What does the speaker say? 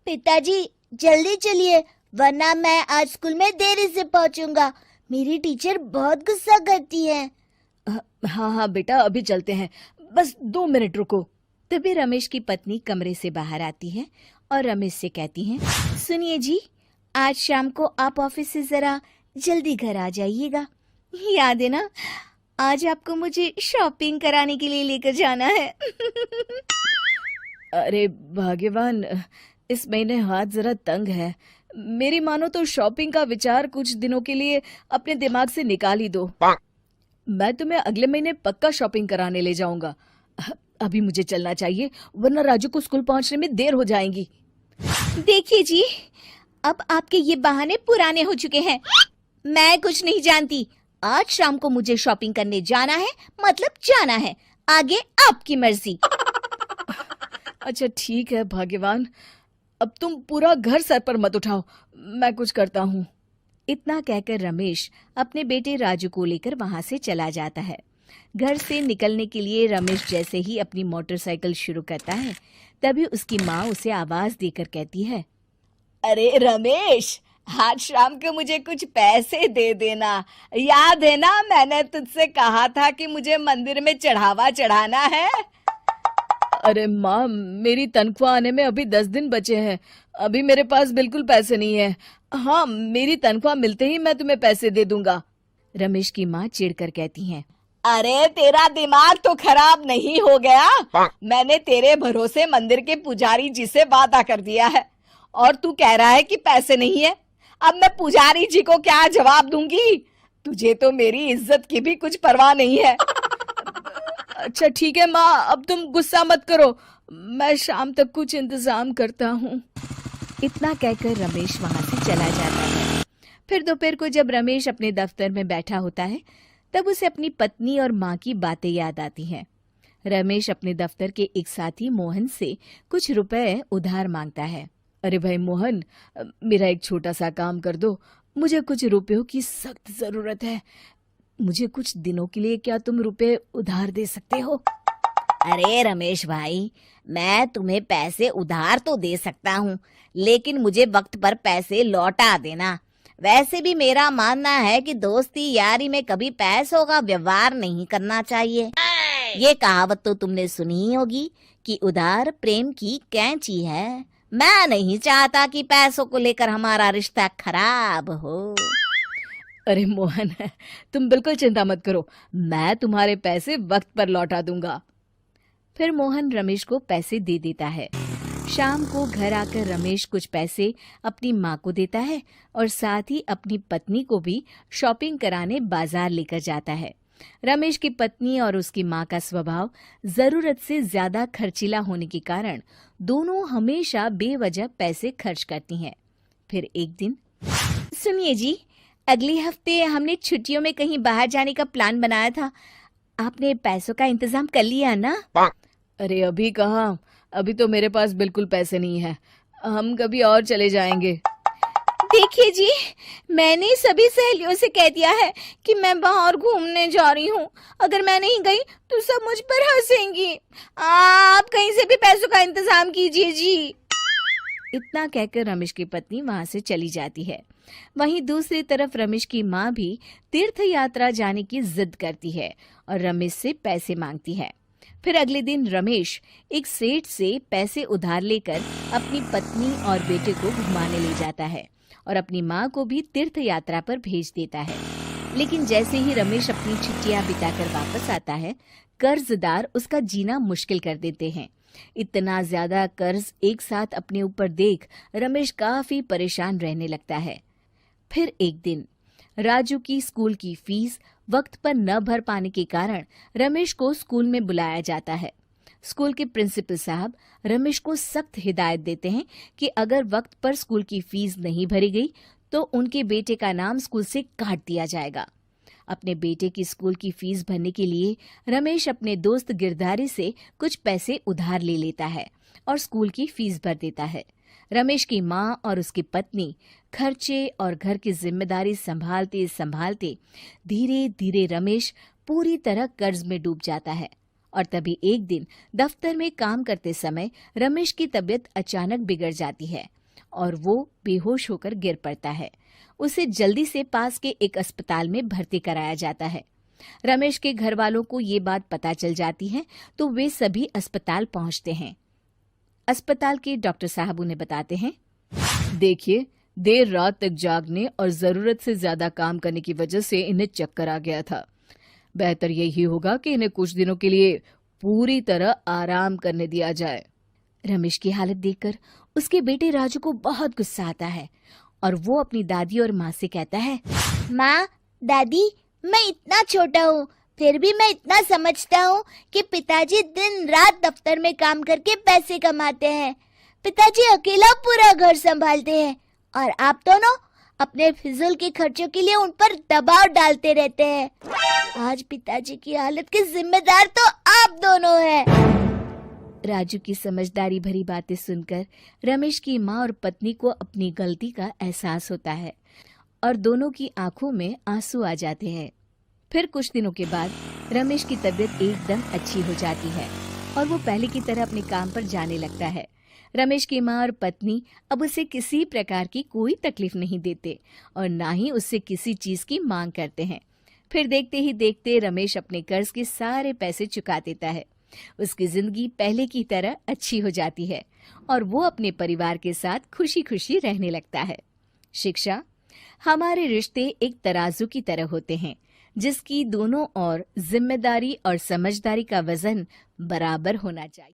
पिताजी जल्दी चलिए, वरना मैं आज स्कूल में देरी से पहुंचूंगा। मेरी टीचर बहुत गुस्सा करती है। हाँ हाँ बेटा, अभी चलते हैं, बस 2 मिनट रुको। तभी रमेश की पत्नी कमरे से बाहर आती है और रमेश से कहती है, सुनिए जी, आज शाम को आप ऑफिस से जरा जल्दी घर आ जाइएगा। याद है ना, आज आपको मुझे शॉपिंग कराने के लिए लेकर जाना है। अरे भाग्यवान, इस महीने हाथ जरा तंग है। मेरी मानो तो शॉपिंग का विचार कुछ दिनों के लिए अपने दिमाग से निकाल ही दो। मैं तुम्हें अगले महीने पक्का शॉपिंग कराने ले जाऊंगा। अभी मुझे चलना चाहिए, वरना राजू को स्कूल पहुंचने में देर हो जाएगी। देखिए जी, अब आपके ये बहाने पुराने हो चुके हैं। मैं कुछ नहीं जानती। आज शाम को मुझे शॉपिंग करने जाना है, मतलब जाना है। आगे आपकी मर्जी। अच्छा ठीक है भाग्यवान, अब तुम पूरा घर सर पर मत उठाओ, मैं कुछ करता हूँ। इतना कहकर रमेश अपने बेटे राजू को लेकर वहां से चला जाता है। घर से निकलने के लिए रमेश जैसे ही अपनी मोटरसाइकिल शुरू करता है, तभी उसकी माँ उसे आवाज देकर कहती है, अरे रमेश, आज शाम को मुझे कुछ पैसे दे देना। याद है ना, मैंने तुझसे कहा था कि मुझे मंदिर में चढ़ावा चढ़ाना है। अरे माँ, मेरी तनख्वाह आने में अभी 10 दिन बचे हैं। अभी मेरे पास बिल्कुल पैसे नहीं है। हाँ, मेरी तनख्वाह मिलते ही मैं तुम्हें पैसे दे दूंगा। रमेश की माँ चिढ़कर कहती हैं, अरे तेरा दिमाग तो खराब नहीं हो गया? मैंने तेरे भरोसे मंदिर के पुजारी जी से वादा कर दिया है और तू कह रहा है कि पैसे नहीं है। अब मैं पुजारी जी को क्या जवाब दूंगी? तुझे तो मेरी इज्जत की भी कुछ परवाह नहीं है। अच्छा ठीक है माँ, अब तुम गुस्सा मत करो, मैं शाम तक कुछ इंतजाम करता हूँ। इतना कहकर रमेश वहां से चला जाता है। फिर दोपहर को जब रमेश अपने दफ्तर में बैठा होता है, तब उसे अपनी पत्नी और माँ की बातें याद आती हैं। रमेश अपने दफ्तर के एक साथी मोहन से कुछ रुपए उधार मांगता है। अरे भाई मोहन, मेरा एक छोटा सा काम कर दो, मुझे कुछ रुपयों की सख्त जरूरत है। मुझे कुछ दिनों के लिए क्या तुम रुपए उधार दे सकते हो? अरे रमेश भाई, मैं तुम्हें पैसे उधार तो दे सकता हूँ, लेकिन मुझे वक्त पर पैसे लौटा देना। वैसे भी मेरा मानना है कि दोस्ती यारी में कभी पैसों का व्यवहार नहीं करना चाहिए। ये कहावत तो तुमने सुनी ही होगी कि उधार प्रेम की कैंची है। मैं नहीं चाहता कि पैसों को लेकर हमारा रिश्ता खराब हो। अरे मोहन, तुम बिल्कुल चिंता मत करो, मैं तुम्हारे पैसे वक्त पर लौटा दूंगा। फिर मोहन रमेश को पैसे दे देता है। शाम को घर आकर रमेश कुछ पैसे अपनी माँ को देता है और साथ ही अपनी पत्नी को भी शॉपिंग कराने बाजार लेकर जाता है। रमेश की पत्नी और उसकी माँ का स्वभाव जरूरत से ज्यादा खर्चीला होने के कारण दोनों हमेशा बेवजह पैसे खर्च करती हैं। फिर एक दिन, सुनिए जी, अगले हफ्ते हमने छुट्टियों में कहीं बाहर जाने का प्लान बनाया था। आपने पैसों का इंतजाम कर लिया ना? अरे अभी कहाँ, अभी तो मेरे पास बिल्कुल पैसे नहीं है। हम कभी और चले जाएंगे। देखिए जी, मैंने सभी सहेलियों से कह दिया है कि मैं बाहर घूमने जा रही हूँ। अगर मैं नहीं गई तो सब मुझ पर हंसेंगी। आप कहीं से भी पैसों का इंतजाम कीजिए जी। इतना कहकर रमेश की पत्नी वहां से चली जाती है। वहीं दूसरी तरफ रमेश की माँ भी तीर्थ यात्रा जाने की जिद करती है और रमेश से पैसे मांगती है। फिर अगले दिन रमेश एक सेठ से पैसे उधार लेकर अपनी पत्नी और बेटे को घुमाने ले जाता है और अपनी माँ को भी तीर्थ यात्रा पर भेज देता है। लेकिन जैसे ही रमेश अपनी छुट्टियां बिताकर वापस आता है, कर्जदार उसका जीना मुश्किल कर देते हैं। इतना ज्यादा कर्ज एक साथ अपने ऊपर देख रमेश काफी परेशान रहने लगता है। फिर एक दिन राजू की स्कूल की फीस वक्त पर न भर पाने के कारण रमेश को स्कूल में बुलाया जाता है। स्कूल के प्रिंसिपल साहब रमेश को सख्त हिदायत देते हैं कि अगर वक्त पर स्कूल की फीस नहीं भरी गई तो उनके बेटे का नाम स्कूल से काट दिया जाएगा। अपने बेटे की स्कूल की फीस भरने के लिए रमेश अपने दोस्त गिरधारी से कुछ पैसे उधार ले लेता है और स्कूल की फीस भर देता है। रमेश की माँ और उसकी पत्नी खर्चे और घर की जिम्मेदारी संभालते संभालते धीरे धीरे रमेश पूरी तरह कर्ज में डूब जाता है और तभी एक दिन दफ्तर में काम करते समय रमेश की तबीयत अचानक बिगड़ जाती है और वो बेहोश होकर गिर पड़ता है। उसे जल्दी से पास के एक अस्पताल में भर्ती कराया जाता है। रमेश के घर वालों को ये बात पता चल जाती है तो वे सभी अस्पताल पहुंचते हैं। अस्पताल के डॉक्टर साहब उन्हें बताते हैं, देखिए, देर रात तक जागने और जरूरत से ज्यादा काम करने की वजह से इन्हें चक्कर आ गया था। बेहतर यही होगा कि इन्हें कुछ दिनों के लिए पूरी तरह आराम करने दिया जाए। रमेश की हालत देखकर उसके बेटे राजू को बहुत गुस्सा आता है और वो अपनी दादी और माँ से कहता है, माँ, दादी, मैं इतना छोटा हूँ, फिर भी मैं इतना समझता हूँ कि पिताजी दिन रात दफ्तर में काम करके पैसे कमाते हैं। पिताजी अकेला पूरा घर संभालते हैं और आप दोनों अपने फिजूल के खर्चों के लिए उन पर दबाव डालते रहते हैं। आज पिताजी की हालत के जिम्मेदार तो आप दोनों हैं। राजू की समझदारी भरी बातें सुनकर रमेश की माँ और पत्नी को अपनी गलती का एहसास होता है और दोनों की आंखों में आंसू आ जाते हैं। फिर कुछ दिनों के बाद रमेश की तबीयत एकदम अच्छी हो जाती है और वो पहले की तरह अपने काम पर जाने लगता है। रमेश की माँ और पत्नी अब उसे किसी प्रकार की कोई तकलीफ नहीं देते और ना ही उससे किसी चीज की मांग करते हैं। फिर देखते ही देखते रमेश अपने कर्ज के सारे पैसे चुका देता है। उसकी जिंदगी पहले की तरह अच्छी हो जाती है और वो अपने परिवार के साथ खुशी खुशी रहने लगता है। शिक्षा, हमारे रिश्ते एक तराजू की तरह होते हैं जिसकी दोनों ओर जिम्मेदारी और समझदारी का वजन बराबर होना चाहिए।